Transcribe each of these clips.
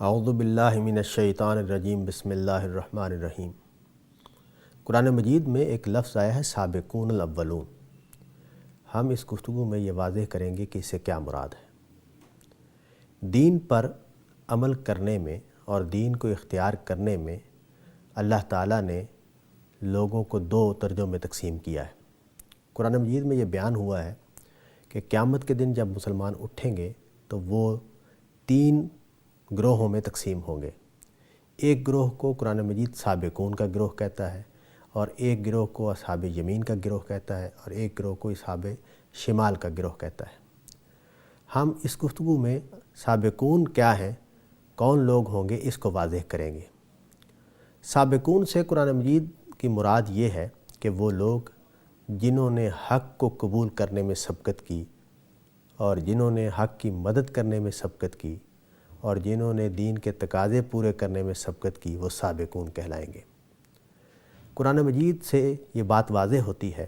اعوذ باللہ من الشیطان الرجیم بسم اللہ الرحمن الرحیم۔ قرآن مجید میں ایک لفظ آیا ہے سابقون الاولون۔ ہم اس گفتگو میں یہ واضح کریں گے کہ اس سے کیا مراد ہے۔ دین پر عمل کرنے میں اور دین کو اختیار کرنے میں اللہ تعالیٰ نے لوگوں کو دو درجوں میں تقسیم کیا ہے۔ قرآن مجید میں یہ بیان ہوا ہے کہ قیامت کے دن جب مسلمان اٹھیں گے تو وہ تین گروہوں میں تقسیم ہوں گے۔ ایک گروہ کو قرآن مجید سابقون کا گروہ کہتا ہے، اور ایک گروہ کو اصحاب یمین کا گروہ کہتا ہے، اور ایک گروہ کو اصحاب شمال کا گروہ کہتا ہے۔ ہم اس گفتگو میں سابقون کیا ہیں، کون لوگ ہوں گے، اس کو واضح کریں گے۔ سابقون سے قرآن مجید کی مراد یہ ہے کہ وہ لوگ جنہوں نے حق کو قبول کرنے میں سبقت کی، اور جنہوں نے حق کی مدد کرنے میں سبقت کی، اور جنہوں نے دین کے تقاضے پورے کرنے میں سبقت کی، وہ سابقون کہلائیں گے۔ قرآن مجید سے یہ بات واضح ہوتی ہے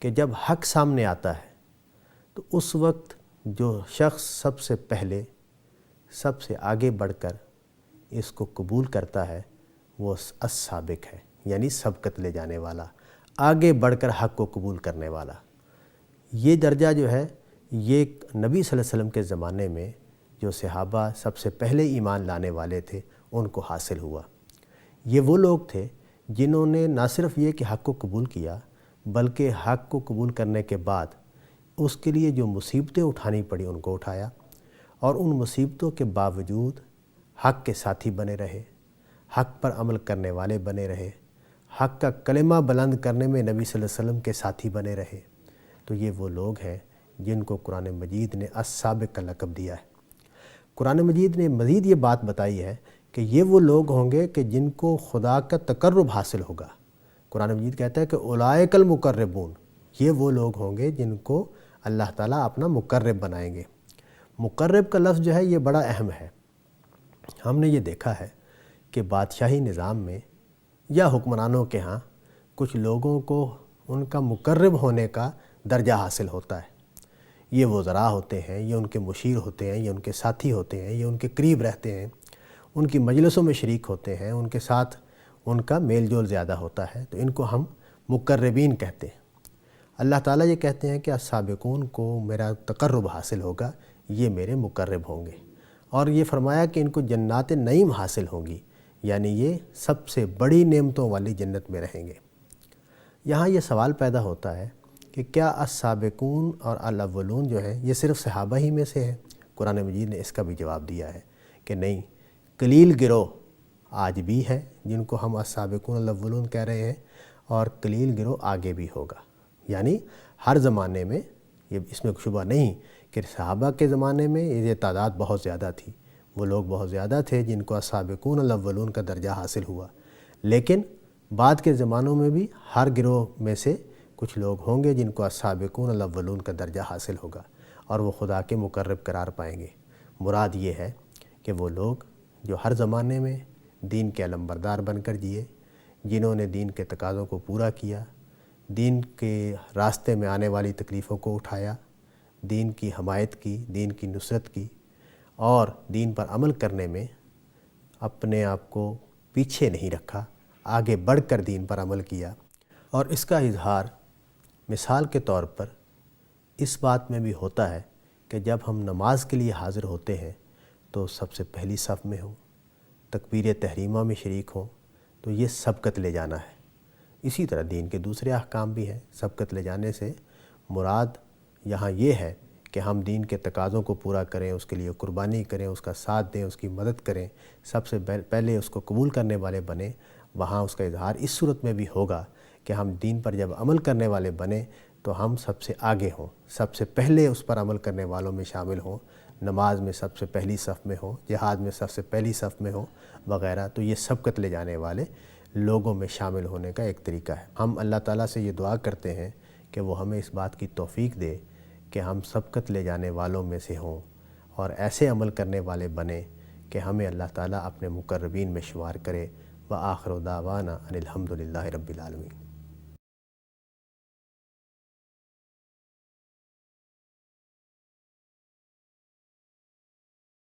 کہ جب حق سامنے آتا ہے تو اس وقت جو شخص سب سے پہلے سب سے آگے بڑھ کر اس کو قبول کرتا ہے وہ السابق ہے، یعنی سبقت لے جانے والا، آگے بڑھ کر حق کو قبول کرنے والا۔ یہ درجہ جو ہے یہ نبی صلی اللہ علیہ وسلم کے زمانے میں جو صحابہ سب سے پہلے ایمان لانے والے تھے ان کو حاصل ہوا۔ یہ وہ لوگ تھے جنہوں نے نہ صرف یہ کہ حق کو قبول کیا، بلکہ حق کو قبول کرنے کے بعد اس کے لیے جو مصیبتیں اٹھانی پڑی ان کو اٹھایا، اور ان مصیبتوں کے باوجود حق کے ساتھی بنے رہے، حق پر عمل کرنے والے بنے رہے، حق کا کلمہ بلند کرنے میں نبی صلی اللہ علیہ وسلم کے ساتھی بنے رہے۔ تو یہ وہ لوگ ہیں جن کو قرآن مجید نے السابق کا لقب دیا ہے۔ قرآن مجید نے مزید یہ بات بتائی ہے کہ یہ وہ لوگ ہوں گے کہ جن کو خدا کا تقرب حاصل ہوگا۔ قرآن مجید کہتا ہے کہ اولئک المقربون، یہ وہ لوگ ہوں گے جن کو اللہ تعالیٰ اپنا مقرب بنائیں گے۔ مقرب کا لفظ جو ہے یہ بڑا اہم ہے۔ ہم نے یہ دیکھا ہے کہ بادشاہی نظام میں یا حکمرانوں کے ہاں کچھ لوگوں کو ان کا مقرب ہونے کا درجہ حاصل ہوتا ہے۔ یہ وزراء ہوتے ہیں، یہ ان کے مشیر ہوتے ہیں، یہ ان کے ساتھی ہوتے ہیں، یہ ان کے قریب رہتے ہیں، ان کی مجلسوں میں شریک ہوتے ہیں، ان کے ساتھ ان کا میل جول زیادہ ہوتا ہے، تو ان کو ہم مقربین کہتے ہیں۔ اللہ تعالیٰ یہ کہتے ہیں کہ السابقون کو میرا تقرب حاصل ہوگا، یہ میرے مقرب ہوں گے، اور یہ فرمایا کہ ان کو جنات نعیم حاصل ہوں گی، یعنی یہ سب سے بڑی نعمتوں والی جنت میں رہیں گے۔ یہاں یہ سوال پیدا ہوتا ہے کہ کیا السابقون اور الاولون جو ہے یہ صرف صحابہ ہی میں سے ہے؟ قرآن مجید نے اس کا بھی جواب دیا ہے کہ نہیں، قلیل گروہ آج بھی ہے جن کو ہم السابقون الاولون کہہ رہے ہیں، اور قلیل گروہ آگے بھی ہوگا۔ یعنی ہر زمانے میں یہ اس میں شبہ نہیں کہ صحابہ کے زمانے میں یہ تعداد بہت زیادہ تھی، وہ لوگ بہت زیادہ تھے جن کو السابقون الاولون کا درجہ حاصل ہوا، لیکن بعد کے زمانوں میں بھی ہر گروہ میں سے کچھ لوگ ہوں گے جن کو السابقون الاولون کا درجہ حاصل ہوگا، اور وہ خدا کے مقرب قرار پائیں گے۔ مراد یہ ہے کہ وہ لوگ جو ہر زمانے میں دین کے علمبردار بن کر جیے، جنہوں نے دین کے تقاضوں کو پورا کیا، دین کے راستے میں آنے والی تکلیفوں کو اٹھایا، دین کی حمایت کی، دین کی نصرت کی، اور دین پر عمل کرنے میں اپنے آپ کو پیچھے نہیں رکھا، آگے بڑھ کر دین پر عمل کیا۔ اور اس کا اظہار مثال کے طور پر اس بات میں بھی ہوتا ہے کہ جب ہم نماز کے لیے حاضر ہوتے ہیں تو سب سے پہلی صف میں ہوں، تکبیر تحریمہ میں شریک ہوں، تو یہ سبقت لے جانا ہے۔ اسی طرح دین کے دوسرے احکام بھی ہیں۔ سبقت لے جانے سے مراد یہاں یہ ہے کہ ہم دین کے تقاضوں کو پورا کریں، اس کے لیے قربانی کریں، اس کا ساتھ دیں، اس کی مدد کریں، سب سے پہلے اس کو قبول کرنے والے بنیں۔ وہاں اس کا اظہار اس صورت میں بھی ہوگا کہ ہم دین پر جب عمل کرنے والے بنیں تو ہم سب سے آگے ہوں، سب سے پہلے اس پر عمل کرنے والوں میں شامل ہوں، نماز میں سب سے پہلی صف میں ہوں، جہاد میں سب سے پہلی صف میں ہوں وغیرہ۔ تو یہ سبقت لے جانے والے لوگوں میں شامل ہونے کا ایک طریقہ ہے۔ ہم اللہ تعالیٰ سے یہ دعا کرتے ہیں کہ وہ ہمیں اس بات کی توفیق دے کہ ہم سبقت لے جانے والوں میں سے ہوں، اور ایسے عمل کرنے والے بنیں کہ ہمیں اللہ تعالیٰ اپنے مقربین میں شمار کرے۔ وآخر دعوانا ان الحمد للہ رب العالمین۔